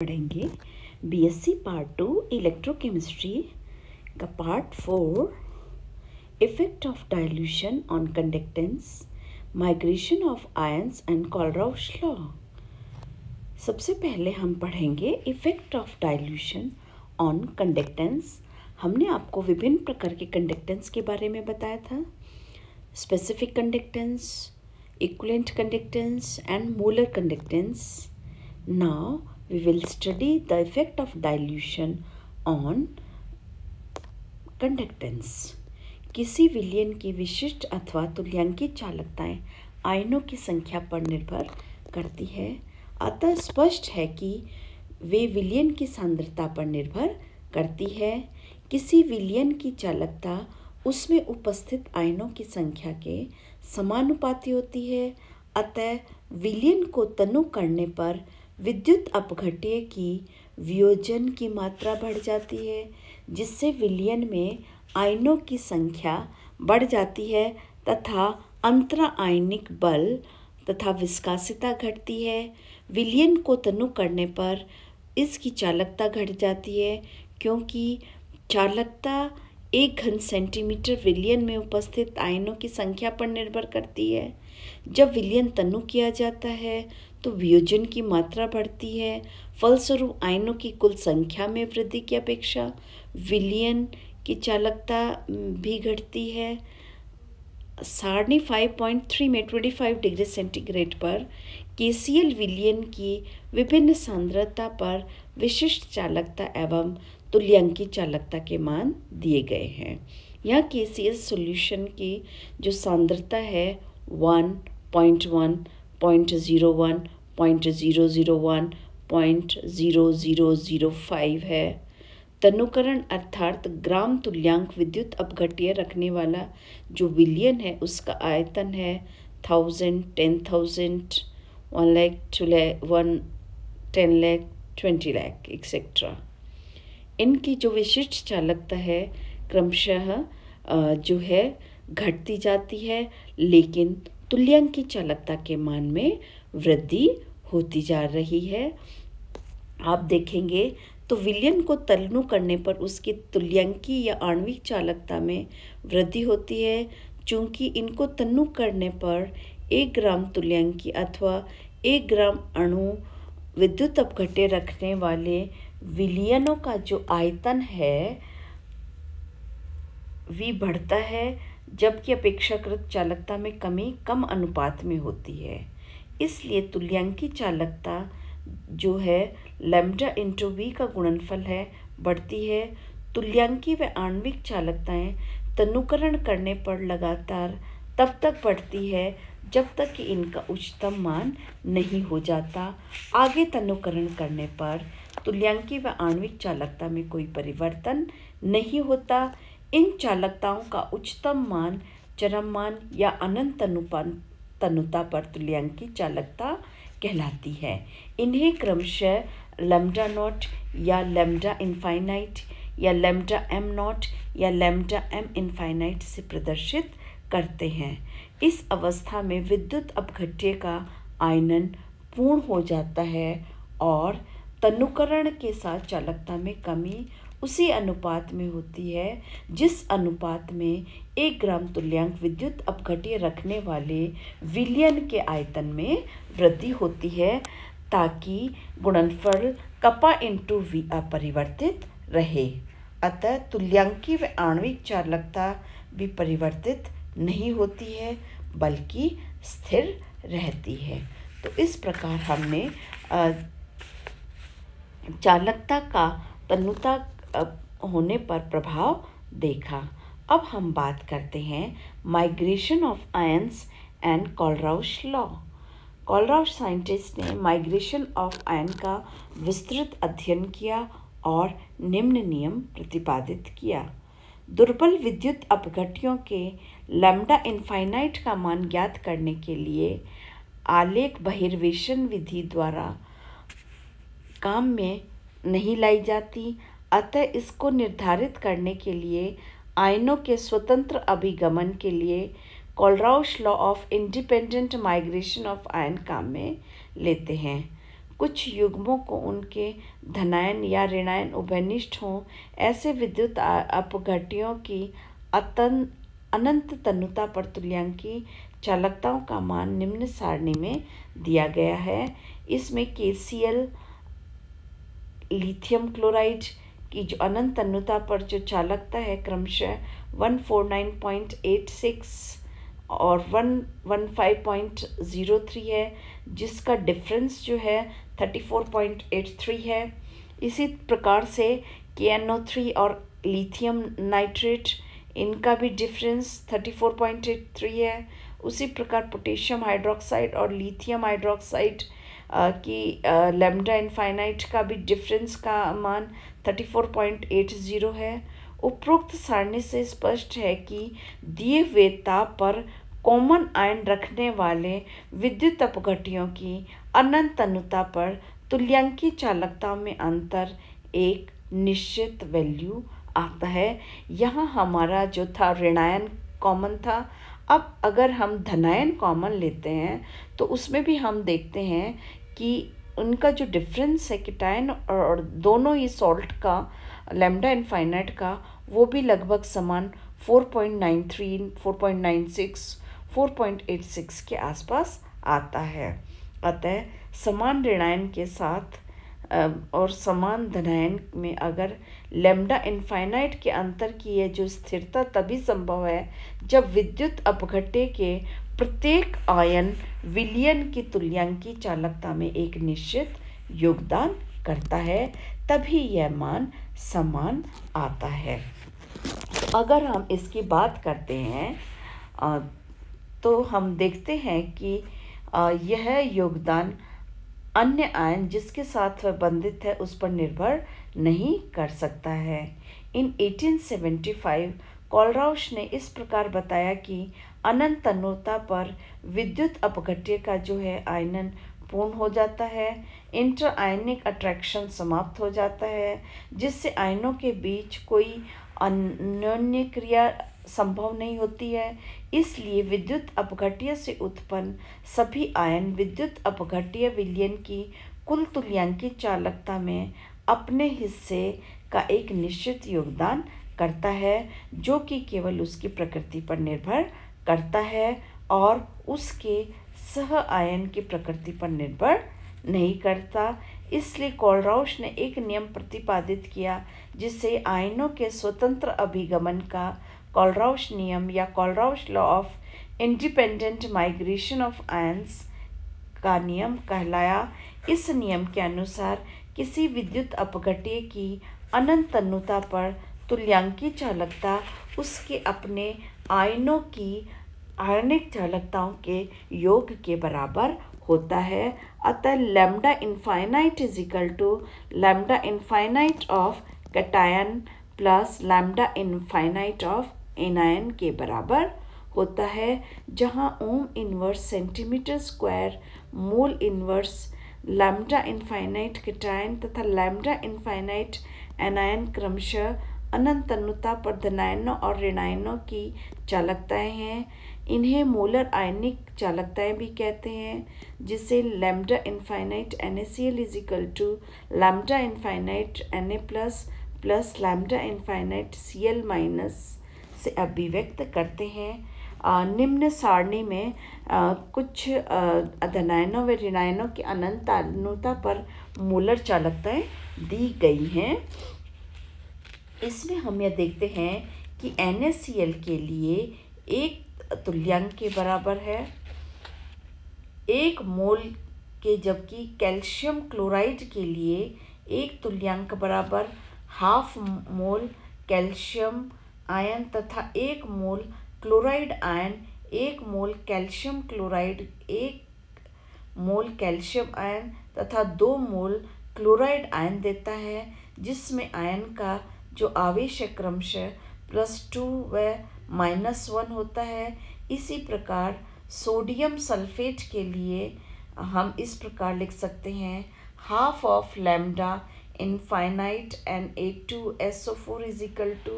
पढ़ेंगे BSc part 2 electrochemistry का part 4 effect of dilution on conductance, migration of ions and Kohlrausch law. सबसे पहले हम पढ़ेंगे effect of dilution on conductance. हमने आपको विभिन्न प्रकार के कंडक्टेंस के बारे में बताया था, specific conductance, equivalent conductance and molar conductance. Now we will study the effect of dilution on conductance। किसी विलयन की विशिष्ट अथवा तुल्यांकी चालकताएं आयनों की संख्या पर निर्भर करती है, अतः स्पष्ट है कि वे विलयन की सांद्रता पर निर्भर करती है। किसी विलयन की चालकता उसमें उपस्थित आयनों की संख्या के समानुपाती होती है, अतः विलयन को तनु करने पर विद्युत अपघट्य की वियोजन की मात्रा बढ़ जाती है, जिससे विलयन में आयनों की संख्या बढ़ जाती है तथा अंतरा आयनिक बल तथा विस्कासिता घटती है। विलयन को तनु करने पर इसकी चालकता घट जाती है, क्योंकि चालकता 1 घन सेंटीमीटर विलयन में उपस्थित आयनों की संख्या पर निर्भर करती है। जब विलयन तनु किया जाता है तो वियोजन की मात्रा बढ़ती है, फलस्वरूप आयनों की कुल संख्या में वृद्धि की अपेक्षा विलयन की चालकता भी घटती है। सारणी 5.3 में 25 डिग्री सेंटीग्रेड पर केसीएल विलयन की विभिन्न सांद्रता पर विशिष्ट चालकता एवं तुल्यांकी चालकता के मान दिए गए हैं। यहाँ केसीएल सॉल्यूशन की जो सांद्रता है 1.1, 0.01, 0.001, 0.0005 है। तनुकरण अर्थात ग्राम तुल्यांक विद्युत अपघट्य रखने वाला जो विलयन है उसका आयतन है 1000, 10,000, 1 लाख, 2 लाख, 10 लाख, 20 लाख एक्सेट्रा। इनकी जो विशिष्ट चालकता है क्रमशः जो है घटती जाती है, लेकिन तुल्यांकी चालकता के मान में वृद्धि होती जा रही है। आप देखेंगे तो विलयन को तनु करने पर उसकी तुल्यांकी या आणविक चालकता में वृद्धि होती है। चूंकि इनको तनु करने पर 1 ग्राम तुल्यांकी अथवा 1 ग्राम अणु विद्युत अपघट्य रखने वाले विलयनों का जो आयतन है वी बढ़ता है, जबकि अपेक्षाकृत चालकता में कमी कम अनुपात में होती है। इसलिए तुल्यांकी चालकता जो है लैम्ब्डा इंटू वी का गुणनफल है बढ़ती है। तुल्यांकी व आणविक चालकताएं तनुकरण करने पर लगातार तब तक बढ़ती है जब तक कि इनका उच्चतम मान नहीं हो जाता। आगे तनुकरण करने पर तुल्यांकी व आणविक चालकता में कोई परिवर्तन नहीं होता। इन चालकताओं का उच्चतम मान चरम मान या अनंत तनुता पर तुल्यांकी चालकता कहलाती है। इन्हें क्रमशः लैम्ब्डा नॉट या लैम्ब्डा इनफाइनाइट या लैम्ब्डा एम नॉट या लैम्ब्डा एम इनफाइनाइट से प्रदर्शित करते हैं। इस अवस्था में विद्युत अपघट्य का आयनन पूर्ण हो जाता है और तनुकरण के साथ चालकता में कमी उसी अनुपात में होती है जिस अनुपात में 1 ग्राम तुल्यांक विद्युत अपघट्य रखने वाले विलयन के आयतन में वृद्धि होती है, ताकि गुणनफल कपा इंटू वी अपरिवर्तित रहे। अतः तुल्यांकी व आणविक चालकता भी परिवर्तित नहीं होती है बल्कि स्थिर रहती है। तो इस प्रकार हमने चालकता का तनुता होने पर प्रभाव देखा। अब हम बात करते हैं migration of ions and Kohlrausch law. Kohlrausch scientist ने माइग्रेशन ऑफ आयन का विस्तृत अध्ययन किया और निम्न नियम प्रतिपादित किया। दुर्बल विद्युत अपघट्यों के लैम्ब्डा इनफाइनाइट का मान ज्ञात करने के लिए आलेख बहिर्वेशन विधि द्वारा काम में नहीं लाई जाती, अतः इसको निर्धारित करने के लिए आयनों के स्वतंत्र अभिगमन के लिए Kohlrausch law of independent migration of ion काम में लेते हैं। कुछ युग्मों को उनके धनायन या ऋणायन उभयनिष्ठ हों, ऐसे विद्युत अपघट्यों की अनंत तन्यता पर तुल्यांकी चालकताओं का मान निम्न सारणी में दिया गया है। इसमें KCl लिथियम क्लोराइड की जो अनंत तन्यता पर जो चालकता है क्रमशः 149.86 और 115.03 है, जिसका डिफरेंस जो है 34.83 है। इसी प्रकार से KNO3 और लिथियम नाइट्रेट, इनका भी डिफरेंस 34.83 है। उसी प्रकार पोटेशियम हाइड्रोक्साइड और लिथियम हाइड्रोक्साइड की लैम्डा इनफाइनाइट का भी डिफरेंस का मान 34.80 है। उपरोक्त सारणी से स्पष्ट है कि दिए हुए ताप पर कॉमन आयन रखने वाले विद्युत अपघट्यों की अनंत तन्यता पर तुल्यांकी चालकता में अंतर एक निश्चित वैल्यू आता है। यहाँ हमारा जो था ऋणायन कॉमन था। अब अगर हम धनायन कॉमन लेते हैं तो उसमें भी हम देखते हैं कि उनका जो डिफरेंस है केटायन और दोनों ही सॉल्ट का लैम्डा इनफाइनाइट का, वो भी लगभग समान 4.93, 4.96, 4.86 के आसपास आता है। अतः समान ऋणायन के साथ और समान धनायन में अगर लैम्डा इनफाइनाइट के अंतर की यह जो स्थिरता तभी संभव है जब विद्युत अपघट्य के प्रत्येक आयन विलयन की तुल्यांकी चालकता में एक निश्चित योगदान करता है, तभी यह मान समान आता है। अगर हम इसकी बात करते हैं तो हम देखते हैं कि यह योगदान अन्य आयन जिसके साथ वह बंधित है उस पर निर्भर नहीं कर सकता है। इन 1875 कोलराउश ने इस प्रकार बताया कि अनंत तन्यता पर विद्युत अपघट्य का जो है आयनन पूर्ण हो जाता है, इंटर आयनिक अट्रैक्शन समाप्त हो जाता है, जिससे आयनों के बीच कोई अन्योन्य क्रिया संभव नहीं होती है। इसलिए विद्युत अपघट्य से उत्पन्न सभी आयन विद्युत अपघट्य विलयन की कुल तुल्यांकी चालकता में अपने हिस्से का एक निश्चित योगदान करता है, जो कि केवल उसकी प्रकृति पर निर्भर करता है और उसके सह आयन की प्रकृति पर निर्भर नहीं करता। इसलिए कोलराउश ने एक नियम प्रतिपादित किया जिससे आयनों के स्वतंत्र अभिगमन का कोलराउश नियम या Kohlrausch law of independent migration of ions का नियम कहलाया। इस नियम के अनुसार किसी विद्युत अपघट्य की अनंत तन्यता पर तुल्यांकी चालकता उसके अपने आयनों की आयनिक चालकताओं के योग के बराबर होता है। अतः lambda infinite is equal to lambda infinite of cation plus lambda infinite of anion के बराबर होता है, जहाँ ohm inverse centimetre square mole inverse lambda infinite cation तथा लैम्डा इनफाइनाइट एनायन क्रमशः अनंत तन्यता पर धनायनों और ऋणायनों की चालकताएं हैं। इन्हें मोलर आयनिक चालकताएं भी कहते हैं, जिसे lambda infinite NaCl is equal to lambda infinite Na plus lambda infinite Cl minus से अभिव्यक्त करते हैं। निम्न सारणी में कुछ धनायनों व ऋणायनों की अनंत तन्यता पर मोलर चालकताएं दी गई हैं। इसमें हम यह देखते हैं कि NaCl के लिए एक तुल्यांक के बराबर है 1 मोल के, जबकि कैल्शियम क्लोराइड के लिए एक तुल्यांक बराबर हाफ मोल कैल्शियम आयन तथा 1 मोल क्लोराइड आयन 1 मोल कैल्शियम क्लोराइड 1 मोल कैल्शियम आयन तथा 2 मोल क्लोराइड आयन देता है, जिसमें आयन का जो आवेश है क्रमशः +2 व -1 होता है। इसी प्रकार सोडियम सल्फेट के लिए हम इस प्रकार लिख सकते हैं half of lambda infinite Na2SO4 is equal to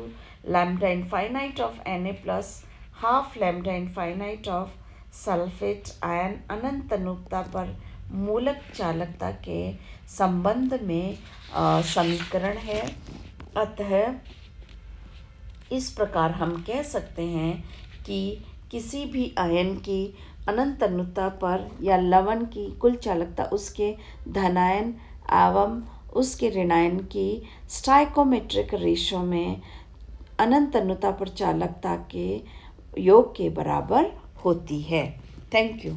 lambda infinite of Na plus half lambda infinite of sulphate ion अनंत तन्यता पर मूलक चालकता के संबंध में समीकरण है। अतः इस प्रकार हम कह सकते हैं कि किसी भी आयन की अनंत अनुता पर या लवण की कुल चालकता उसके धनायन एवं उसके ऋणायन की स्टाइकोमेट्रिक रेशो में अनंत अनुता पर चालकता के योग के बराबर होती है। Thank you.